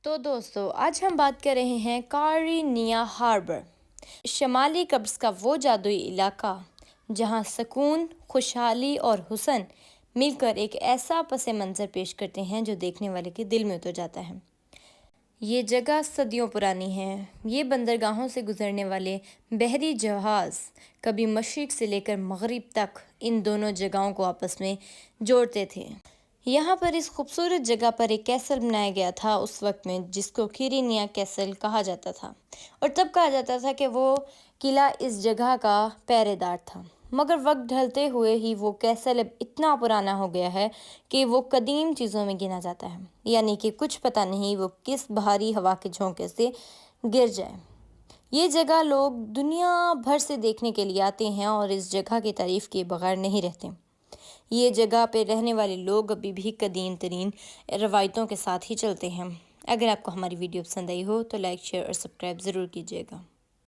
تو دوستو آج ہم بات کر رہے ہیں کارینیا ہاربر، شمالی قبرص کا وہ جادوئی علاقہ جہاں سکون، خوشحالی اور حسن مل کر ایک ایسا پس منظر پیش کرتے ہیں جو دیکھنے والے کے دل میں اتر جاتا ہے۔ یہ جگہ صدیوں پرانی ہے۔ یہ بندرگاہوں سے گزرنے والے بحری جہاز کبھی مشرق سے لے کر مغرب تک ان دونوں جگہوں کو آپس میں جوڑتے تھے۔ یہاں پر اس خوبصورت جگہ پر ایک کیسل بنایا گیا تھا اس وقت میں، جس کو کیرینیا کیسل کہا جاتا تھا، اور تب کہا جاتا تھا کہ وہ قلعہ اس جگہ کا پہرے دار تھا۔ مگر وقت ڈھلتے ہوئے ہی وہ کیسل اب اتنا پرانا ہو گیا ہے کہ وہ قدیم چیزوں میں گنا جاتا ہے، یعنی کہ کچھ پتہ نہیں وہ کس بھاری ہوا کے جھونکے سے گر جائے۔ یہ جگہ لوگ دنیا بھر سے دیکھنے کے لیے آتے ہیں اور اس جگہ کی تعریف کیے بغیر نہیں رہتے۔ یہ جگہ پہ رہنے والے لوگ ابھی بھی قدیم ترین روایتوں کے ساتھ ہی چلتے ہیں۔ اگر آپ کو ہماری ویڈیو پسند آئی ہو تو لائک، شیئر اور سبسکرائب ضرور کیجیے گا۔